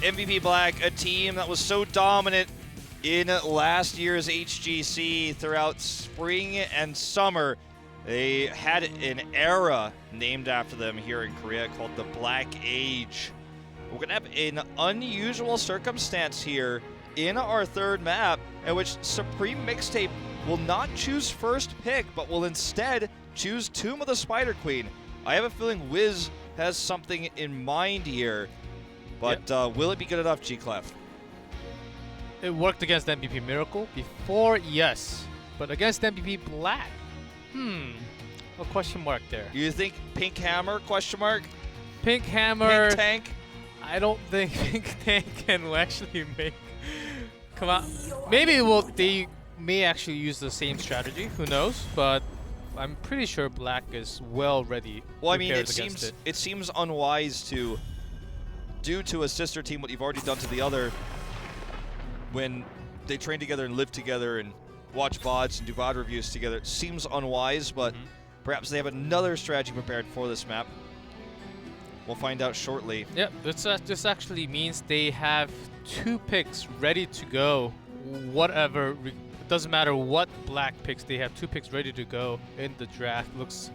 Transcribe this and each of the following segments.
MVP Black, a team that was so dominant in last year's HGC throughout spring and summer. They had an era named after them here in Korea called the Black Age. We're going to have an unusual circumstance here in our third map in which Supreme Mixtape will not choose first pick, but will instead choose Tomb of the Spider Queen. I have a feeling Wiz has something in mind here, but will it be good enough, G-Clef? It worked against MVP Miracle before, yes, but against MVP Black, a question mark there. You think Pink Hammer, question mark? Pink Hammer. Pink Tank? I don't think Pink Tank can actually make. Come on. Maybe they may actually use the same strategy. Who knows? But I'm pretty sure Black is well ready. Well, I mean, it seems unwise to do to a sister team what you've already done to the other when they train together and live together and watch VODs and do VOD reviews together. It seems unwise, but perhaps they have another strategy prepared for this map. We'll find out shortly. Yep, this actually means they have 2 picks ready to go. Whatever, it doesn't matter what Black picks, they have 2 picks ready to go in the draft. Looks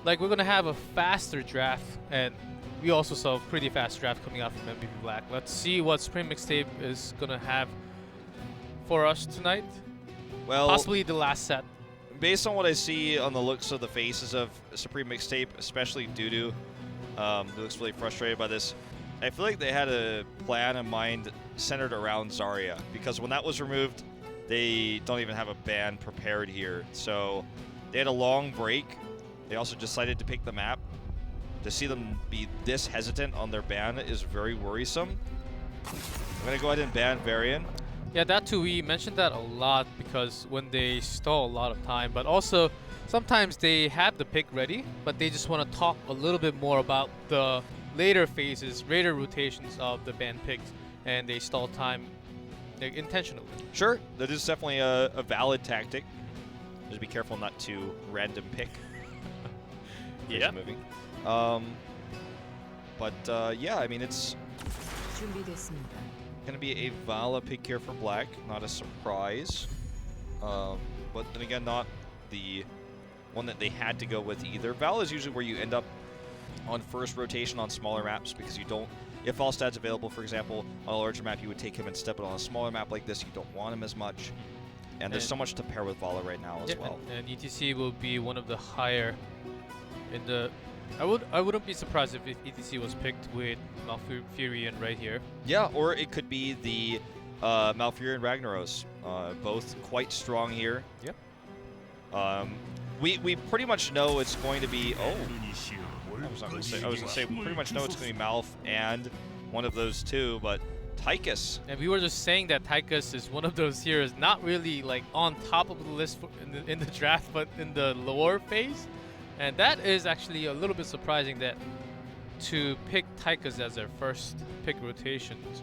like we're gonna have a faster draft, and we also saw a pretty fast draft coming out from MVP Black. Let's see what Supreme Mixtape is gonna have for us tonight. Well, possibly the last set. Based on what I see on the looks of the faces of Supreme Mixtape, especially Dudu, who looks really frustrated by this, I feel like they had a plan in mind centered around Zarya, because when that was removed, they don't even have a ban prepared here. So they had a long break. They also decided to pick the map. To see them be this hesitant on their ban is very worrisome. I'm going to go ahead and ban Varian. Yeah, that too. We mentioned that a lot because when they stall a lot of time, but also sometimes they have the pick ready, but they just want to talk a little bit more about the later phases, later rotations of the ban picks, and they stall time intentionally. Sure, that is definitely a valid tactic. Just be careful not to random pick. Yeah. Moving. Yeah, I mean, it's going to be a Vala pick here for Black. Not a surprise. But then again, not the one that they had to go with either. Vala is usually where you end up on first rotation on smaller maps because you don't, if Falstad's available, for example, on a larger map, you would take him and step it on a smaller map like this. You don't want him as much. And there's so much to pair with Vala right now as well. And ETC will be one of the higher in the... I wouldn't be surprised if ETC was picked with Malfurion right here. Yeah, or it could be the Malfurion Ragnaros. Both quite strong here. Yep. We pretty much know it's going to be... Oh! I was going to say, we pretty much know it's going to be Malf and one of those two, but Tychus. And we were just saying that Tychus is one of those heroes, not really like on top of the list in the draft, but in the lower phase. And that is actually a little bit surprising that to pick Tychus as their first pick rotations.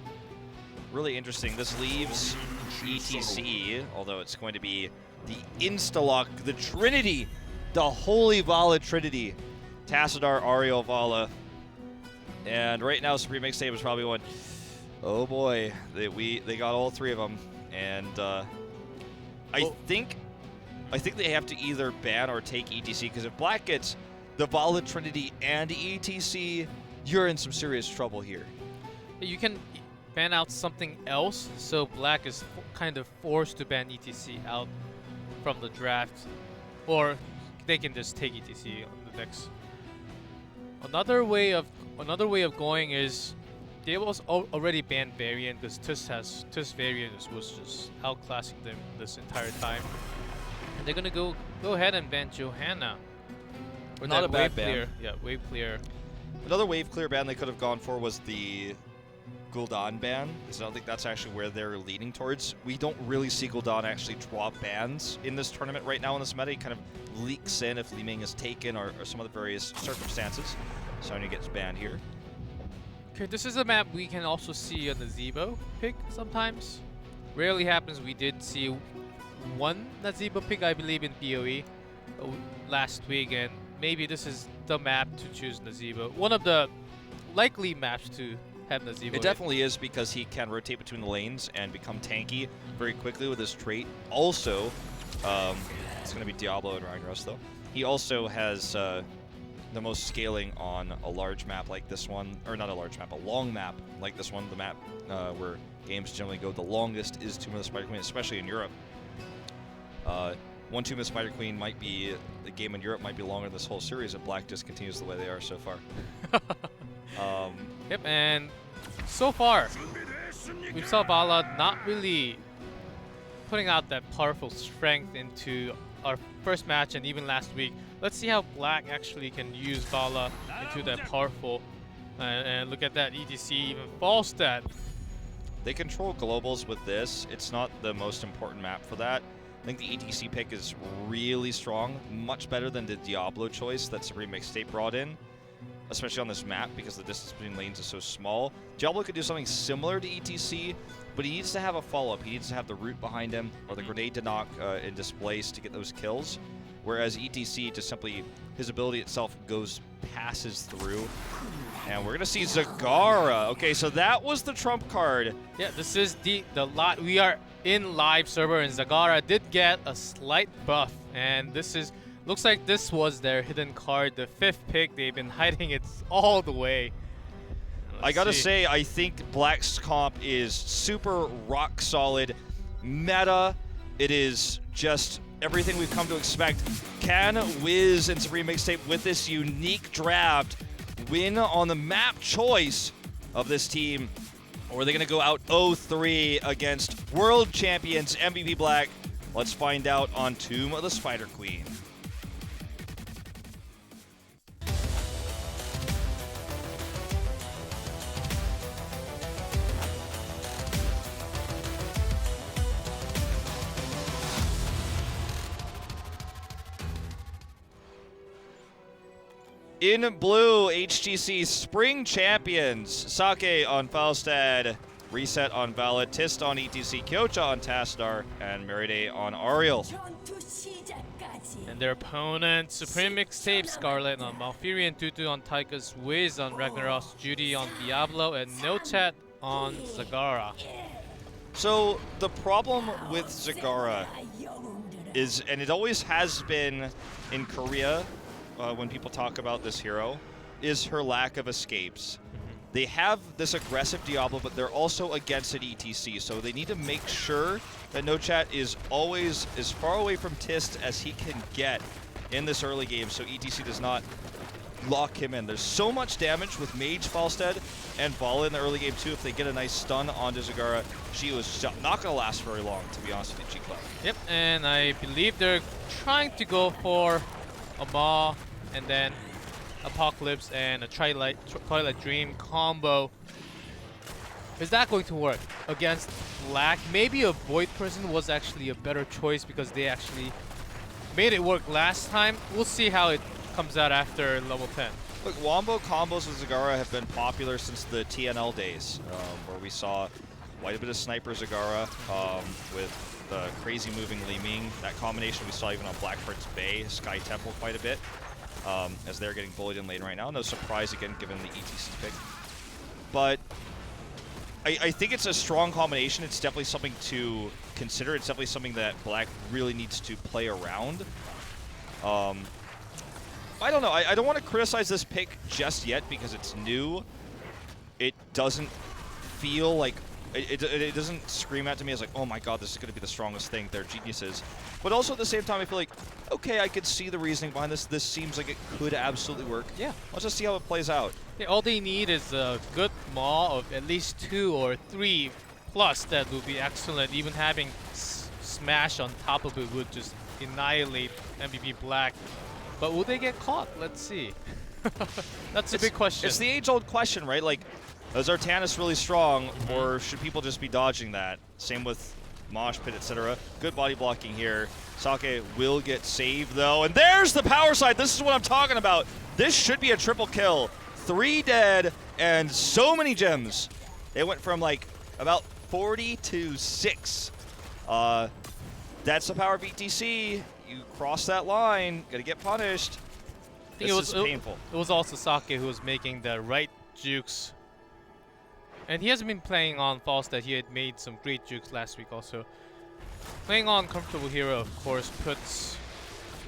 Really interesting. This leaves ETC, although it's going to be the Instalock, the Trinity, the Holy Vala Trinity. Tassadar, Ariel, Vala. And right now, Supreme Mixtape is probably one. Oh boy, they got all 3 of them. And I think they have to either ban or take ETC, because if Black gets the Vala Trinity and ETC, you're in some serious trouble here. You can ban out something else, so Black is kind of forced to ban ETC out from the draft, or they can just take ETC on the next. Another way of going is they was already banned Varian because Tuss Varian was just outclassing them this entire time. And they're gonna go ahead and ban Johanna. Or not a bad ban. Yeah, wave clear. Another wave clear ban they could have gone for was the Gul'dan ban, because I don't think that's actually where they're leaning towards. We don't really see Gul'dan actually drop bans in this tournament right now in this meta. He kind of leaks in if Li Ming is taken or some of the various circumstances. Sonya gets banned here. Okay, this is a map we can also see on the Zebo pick sometimes. Rarely happens. We did see one Nazebo pick, I believe, in BOE last week, and maybe this is the map to choose Nazebo. One of the likely maps to having a Zevo. It definitely is because he can rotate between the lanes and become tanky very quickly with his trait. Also, it's going to be Diablo and Ragnaros though. He also has the most scaling on a large map like this one, or not a large map, a long map like this one. The map where games generally go the longest is Tomb of the Spider Queen, especially in Europe. One Tomb of the Spider Queen might be, the game in Europe might be longer than this whole series if Black just continues the way they are so far. Yep, and so far, we saw Vala not really putting out that powerful strength into our first match and even last week. Let's see how Black actually can use Vala into that powerful. And look at that, ETC, even Falstad. They control globals with this. It's not the most important map for that. I think the ETC pick is really strong, much better than the Diablo choice that Supreme Mixtape brought in, especially on this map because the distance between lanes is so small. Diablo could do something similar to ETC, but he needs to have a follow-up. He needs to have the root behind him or the grenade to knock and displace to get those kills, whereas ETC just simply, his ability itself passes through. And we're going to see Zagara. Okay, so that was the trump card. Yeah, this is the lot. We are in live server, and Zagara did get a slight buff, and this is looks like this was their hidden card, the 5th pick. They've been hiding it all the way. I gotta say, I think Black's comp is super rock solid meta. It is just everything we've come to expect. Can Wiz and Supreme Mixtape with this unique draft win on the map choice of this team? Or are they going to go out 0-3 against world champions MVP Black? Let's find out on Tomb of the Spider Queen. In blue, HGC Spring Champions. Sake on Falstad, Reset on Vala, Tist on ETC, Kyocha on Tastar, and Meride on Ariel. And their opponent, Supreme Mixtape, Scarlet on Malfurion, Tutu on Tychus, Wiz on Ragnaros, Judy on Diablo, and Nochat on Zagara. So the problem with Zagara is, and it always has been in Korea, when people talk about this hero, is her lack of escapes. They have this aggressive Diablo, but they're also against it ETC, so they need to make sure that Nochat is always as far away from Tist as he can get in this early game, so ETC does not lock him in. There's so much damage with Mage Falstad and Vala in the early game too. If they get a nice stun onto Zagara, she was not going to last very long, to be honest with you, G-Club. Yep, and I believe they're trying to go for a Maw and then Apocalypse and a Twilight Dream combo. Is that going to work against Black? Maybe a Void Prison was actually a better choice because they actually made it work last time. We'll see how it comes out after level 10. Look, Wombo combos with Zagara have been popular since the TNL days, where we saw quite a bit of Sniper Zagara with the crazy moving Li Ming. That combination we saw even on Blackbird's Bay, Sky Temple quite a bit. As they're getting bullied in lane right now. No surprise again given the ETC pick. But I think it's a strong combination. It's definitely something to consider. It's definitely something that Black really needs to play around. I don't know. I don't want to criticize this pick just yet because it's new. It doesn't feel like... It doesn't scream out to me as like, oh my god, this is going to be the strongest thing. They're geniuses. But also at the same time, I feel like, okay, I could see the reasoning behind this. This seems like it could absolutely work. Yeah. Let's just see how it plays out. Yeah, all they need is a good Maw of at least 2 or 3 plus. That would be excellent. Even having Smash on top of it would just annihilate MVP Black. But will they get caught? Let's see. That's a big question. It's the age-old question, right? Like, is Artanis really strong, or should people just be dodging that? Same with Mosh Pit, etc. Good body blocking here. Sake will get saved, though. And there's the power side. This is what I'm talking about. This should be a triple kill. 3 dead and so many gems. It went from, like, about 40 to 6. That's the power of ETC. You cross that line, gonna get punished. This is painful. It was also Sake who was making the right jukes And he hasn't been playing on Falstad. He had made some great jukes last week also. Playing on Comfortable Hero, of course, puts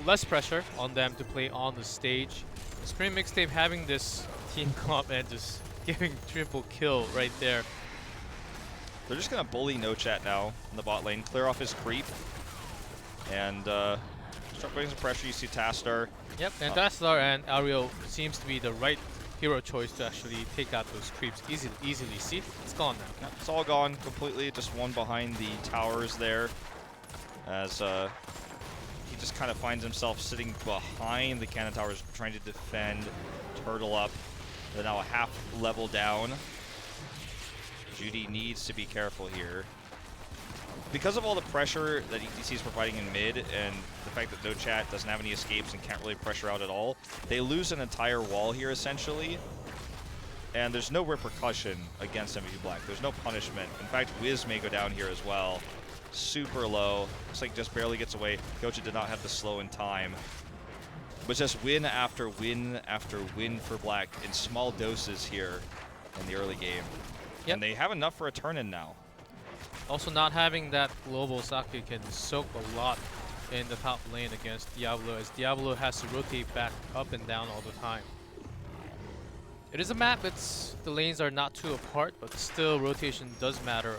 less pressure on them to play on the stage. Supreme Mixtape having this team comp and just giving triple kill right there. They're just going to bully No Chat now in the bot lane, clear off his creep, and start putting some pressure. You see Tastar. Yep, and Tastar and Ariel seems to be the right hero choice to actually take out those creeps easily. See, it's gone now. It's all gone completely, just one behind the towers there, as he just kind of finds himself sitting behind the cannon towers trying to defend, turtle up. They're now a half level down. Judy needs to be careful here. Because of all the pressure that ETC is providing in mid and the fact that No Chat doesn't have any escapes and can't really pressure out at all, they lose an entire wall here essentially. And there's no repercussion against MVP Black. There's no punishment. In fact, Wiz may go down here as well. Super low. Looks like just barely gets away. Gocha did not have the slow in time. But just win after win after win for Black in small doses here in the early game. Yep. And they have enough for a turn-in now. Also, not having that global Sake can soak a lot in the top lane against Diablo, as Diablo has to rotate back up and down all the time. It is a map, the lanes are not too apart, but still rotation does matter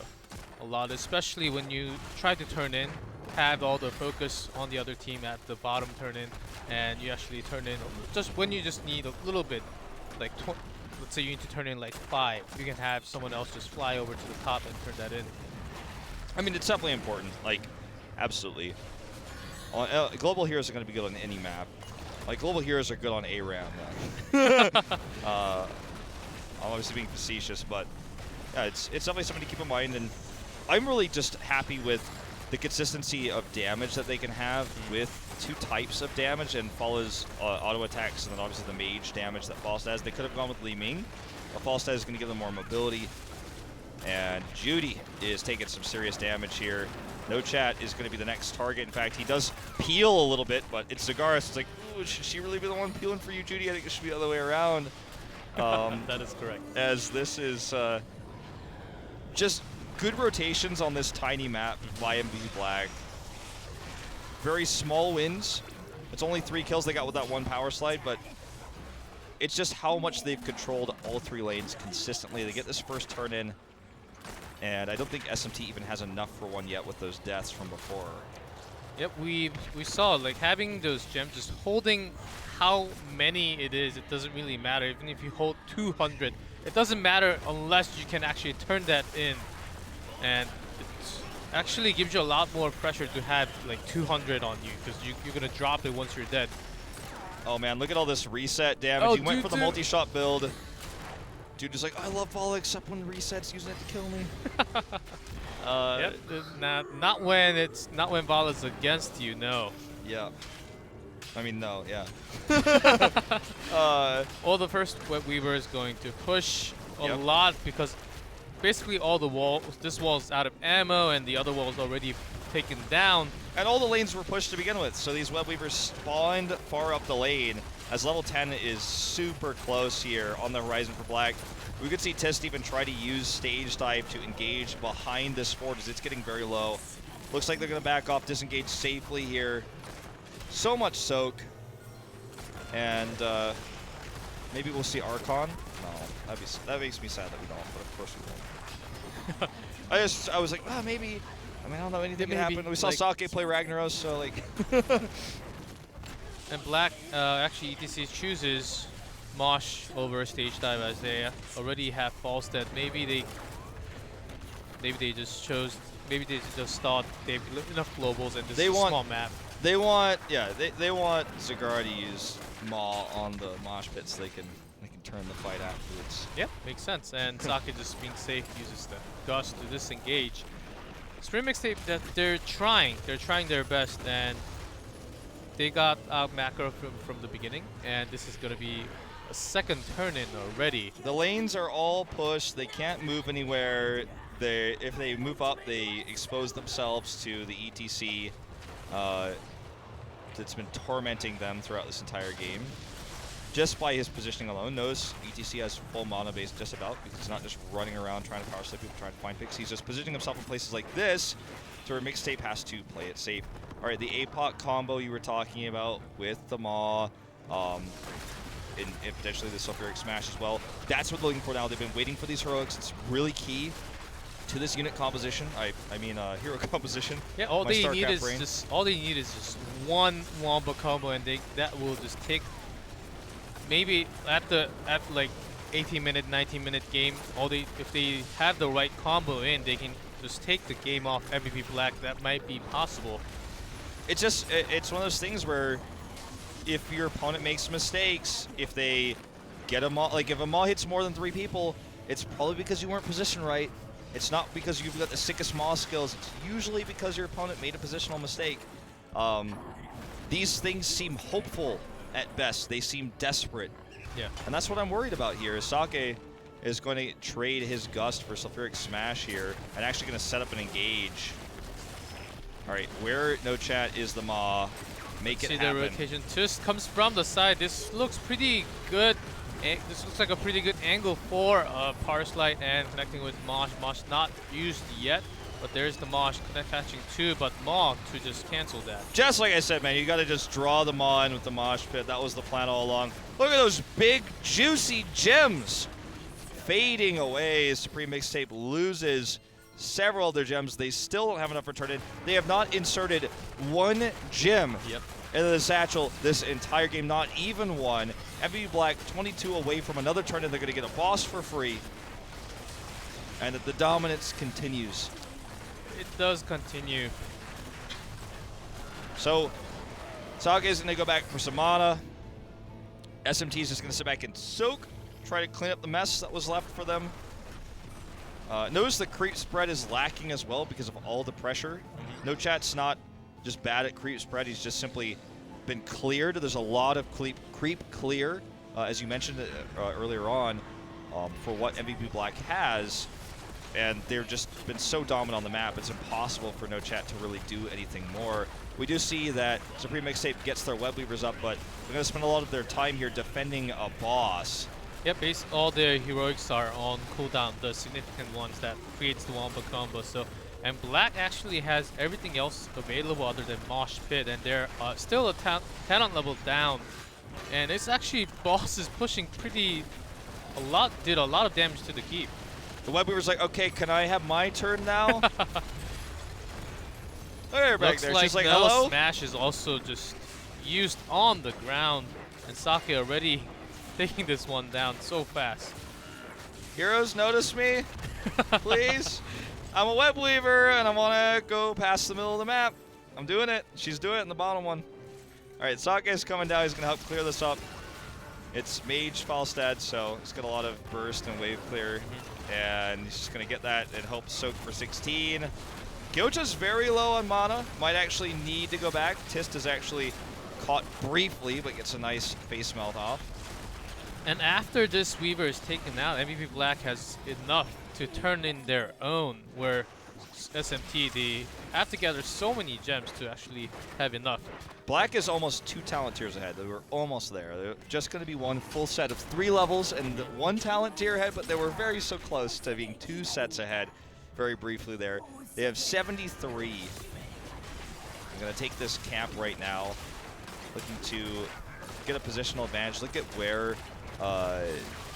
a lot, especially when you try to turn in, have all the focus on the other team at the bottom turn in, and you actually turn in just when you just need a little bit, like let's say you need to turn in like 5, you can have someone else just fly over to the top and turn that in. I mean, it's definitely important. Like, absolutely. Global heroes are going to be good on any map. Like, global heroes are good on ARAM. I'm obviously being facetious, but yeah, it's definitely something to keep in mind. And I'm really just happy with the consistency of damage that they can have with 2 types of damage and Fala's auto attacks, and then obviously the mage damage that Falstad has. They could have gone with Li Ming, but Falstad is going to give them more mobility. And Judy is taking some serious damage here. No Chat is going to be the next target. In fact, he does peel a little bit, but it's Zagaris. It's like, ooh, should she really be the one peeling for you, Judy? I think it should be the other way around. That is correct. As this is just good rotations on this tiny map by MVP Black. Very small wins. It's only 3 kills they got with that 1 power slide, but it's just how much they've controlled all 3 lanes consistently. They get this first turn in. And I don't think SMT even has enough for one yet with those deaths from before. Yep, we saw like having those gems, just holding how many it is, it doesn't really matter. Even if you hold 200, it doesn't matter unless you can actually turn that in. And it actually gives you a lot more pressure to have like 200 on you, because you're going to drop it once you're dead. Oh man, look at all this reset damage. Oh, he went for the multi-shot build. Dude is like, I love Vala except when resets using it to kill me. Yep, not when Vala's against you, no. Yeah. I mean, no, yeah. Well, the first Web Weaver is going to push a Yep. lot, because basically all the walls, this wall's out of ammo and the other wall's already taken down. And all the lanes were pushed to begin with, so these Web Weavers spawned far up the lane, as level 10 is super close here on the horizon for Black. We could see Tist even try to use stage dive to engage behind this fort as it's getting very low. Looks like they're going to back off, disengage safely here. So much soak. And maybe we'll see Archon. No, that makes me sad that we don't, but of course we won't. I was like, maybe. I mean, I don't know, anything can happen. We saw like, Sake play Ragnaros, so like. And Black actually ETC chooses Mosh over stage dive, as they already have Falstad. Maybe they just chose. Maybe they just thought they have enough globals and this is a small map. They want Zagara to use Maw on the mosh pit so they can turn the fight afterwards. Yeah, makes sense. And Sake just being safe uses the Gust to disengage. Supreme Mixtape, that they're trying their best, and they got out macro from the beginning, and this is going to be a second turn in already. The lanes are all pushed. They can't move anywhere. If they move up, they expose themselves to the ETC that's been tormenting them throughout this entire game. just by his positioning alone, knows ETC has full mana base just about, because he's not just running around trying to power slip people, trying to find picks. He's just positioning himself in places like this to where Mixtape has to play it safe. All right, the APOC combo you were talking about with the Maw, and potentially the sulfuric smash as well. That's what they're looking for now. They've been waiting for these heroics. It's really key to this unit composition. I mean hero composition. Yeah, all they need is just one wombo combo, and that will just take maybe at like 18-minute, 19-minute game. If they have the right combo in, they can just take the game off MVP Black. That might be possible. It's one of those things where if your opponent makes mistakes, if they get a Maw, like if a Maw hits more than 3 people, it's probably because you weren't positioned right. It's not because you've got the sickest Maw skills. It's usually because your opponent made a positional mistake. These things seem hopeful at best. They seem desperate. Yeah. And that's what I'm worried about here. Sake is going to trade his Gust for Sulfuric Smash here, and actually going to set up an engage. All right, where no chat is the Maw? Make it happen. The rotation just comes from the side. This looks pretty good. This looks like a pretty good angle for Power Slide and connecting with Mosh. Mosh not used yet, but there's the Mosh catching 2, but Maw to just cancel that. Just like I said, man, you got to just draw the Maw in with the Mosh Pit. That was the plan all along. Look at those big, juicy gems fading away. Supreme Mixtape loses several of their gems. They still don't have enough for turn-in. They have not inserted one gem into the satchel this entire game, not even one. MVP Black 22 away from another turn-in. They're going to get a boss for free. And that the dominance continues. It does continue. So, Sage is going to go back for some mana. SMT is just going to sit back and soak, try to clean up the mess that was left for them. Notice the creep spread is lacking as well because of all the pressure. No Chat's not just bad at creep spread, he's just simply been cleared. There's a lot of creep clear, as you mentioned earlier on, for what MVP Black has. And they've just been so dominant on the map, it's impossible for No Chat to really do anything more. We do see that Supreme Mixtape gets their web weavers up, but they're going to spend a lot of their time here defending a boss. Yep, basically all their heroics are on cooldown, the significant ones that creates the wombo combo. So, and Black actually has everything else available other than Mosh Pit, and they're still a talent level down. And it's actually boss is pushing did a lot of damage to the keep. The web weaver's like, okay, can I have my turn now? Hey, back there. She's like, hello? Smash is also just used on the ground, and Sake already taking this one down so fast. Heroes, notice me, please. I'm a web weaver, and I want to go past the middle of the map. I'm doing it. She's doing it in the bottom one. All right, Sake's coming down. He's going to help clear this up. It's Mage Falstad, so he's got a lot of burst and wave clear, and he's just going to get that and help soak for 16. Gyocha's very low on mana. Might actually need to go back. Tist is actually caught briefly, but gets a nice face melt off. And after this Weaver is taken out, MVP Black has enough to turn in their own, where SMT, they have to gather so many gems to actually have enough. Black is almost 2 talent tiers ahead. They were almost there. They're just going to be one full set of 3 levels and 1 talent tier ahead, but they were very so close to being 2 sets ahead very briefly there. They have 73. I'm going to take this camp right now, looking to get a positional advantage. Look at where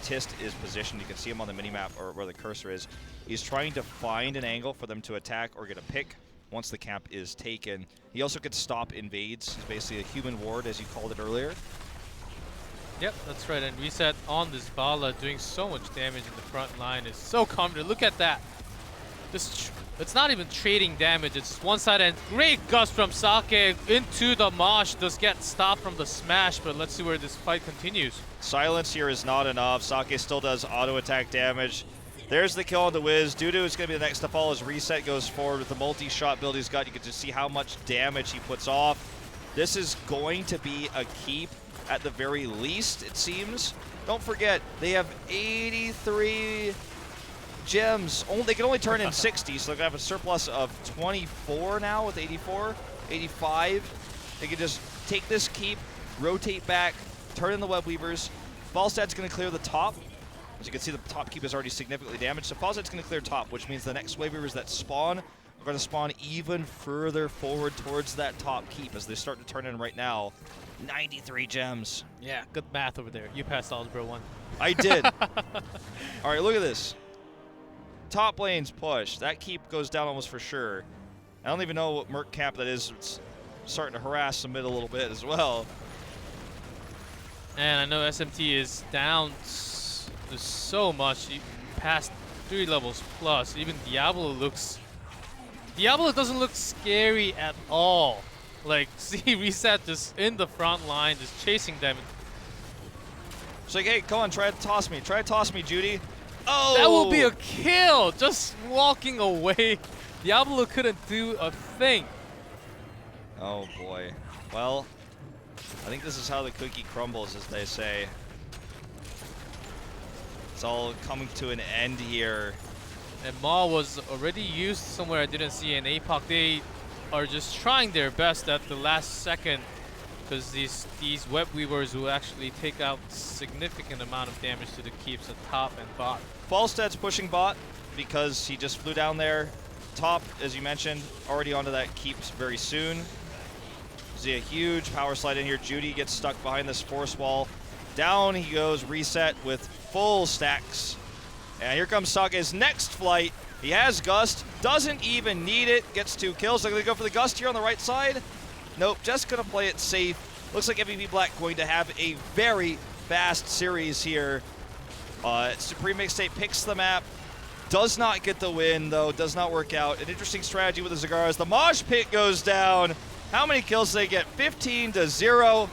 Tist is positioned. You can see him on the minimap, or where the cursor is. He's trying to find an angle for them to attack or get a pick once the camp is taken. He also could stop invades. He's basically a human ward, as you called it earlier. Yep, that's right. And Reset on this Bala doing so much damage in the front line is so confident. Look at that. It's not even trading damage. It's one side, and great gust from Sake into the Mosh. Does get stopped from the smash, but let's see where this fight continues. Silence here is not enough. Sake still does auto attack damage. There's the kill on the Wiz. Dudu is going to be the next to fall as Reset goes forward with the multi-shot build he's got. You can just see how much damage he puts off. This is going to be a keep at the very least, it seems. Don't forget, they have 83 gems. They can only turn in 60, so they're going to have a surplus of 24 now with 84, 85. They can just take this keep, rotate back, turn in the Web Weavers. Falstad's going to clear the top. As you can see, the top keep is already significantly damaged. So Falstad's going to clear top, which means the next Web Weavers that spawn are going to spawn even further forward towards that top keep as they start to turn in right now. 93 gems. Yeah, good math over there. You passed Osbro one. I did. All right, look at this. Top lane's push. That keep goes down almost for sure. I don't even know what Merc camp that is. It's starting to harass the mid a little bit as well. And I know SMT is down so much, past 3 levels plus. Even Diablo doesn't look scary at all. Like, see Reset just in the front line, just chasing them. It's like, hey, come on, try to toss me. Try to toss me, Judy. Oh! That will be a kill! Just walking away. Diablo couldn't do a thing. Oh, boy. Well, I think this is how the cookie crumbles, as they say. It's all coming to an end here. And Ma was already used somewhere I didn't see in APOC. They are just trying their best at the last second, because these Web Weavers will actually take out significant amount of damage to the keeps at top and bot. Falstad's pushing bot because he just flew down there. Top, as you mentioned, already onto that keeps very soon. See a huge power slide in here. Judy gets stuck behind this force wall. Down he goes, Reset with full stacks. And here comes Saga's next flight. He has Gust, doesn't even need it, gets 2 kills. They're gonna go for the Gust here on the right side. Nope, just gonna play it safe. Looks like MVP Black going to have a very fast series here. Supreme Mixtape picks the map. Does not get the win, though. Does not work out. An interesting strategy with the Zagaras. The Mosh Pit goes down. How many kills do they get? 15-0.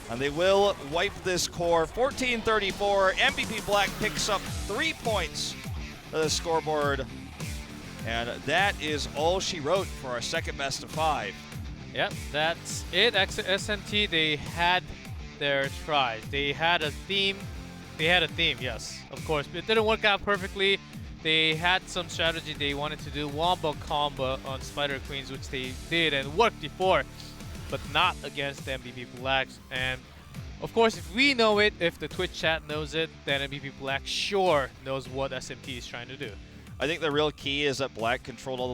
And they will wipe this core. 14-34. MVP Black picks up 3 points to the scoreboard. And that is all she wrote for our second best of 5. Yep, that's it. SMT, they had their tries. They had a theme. Yes, of course. But it didn't work out perfectly. They had some strategy they wanted to do. Wombo combo on Spider Queens, which they did and worked before, but not against the MVP Blacks. And of course, if we know it, if the Twitch chat knows it, then MVP Black sure knows what SMT is trying to do. I think the real key is that Black controlled all the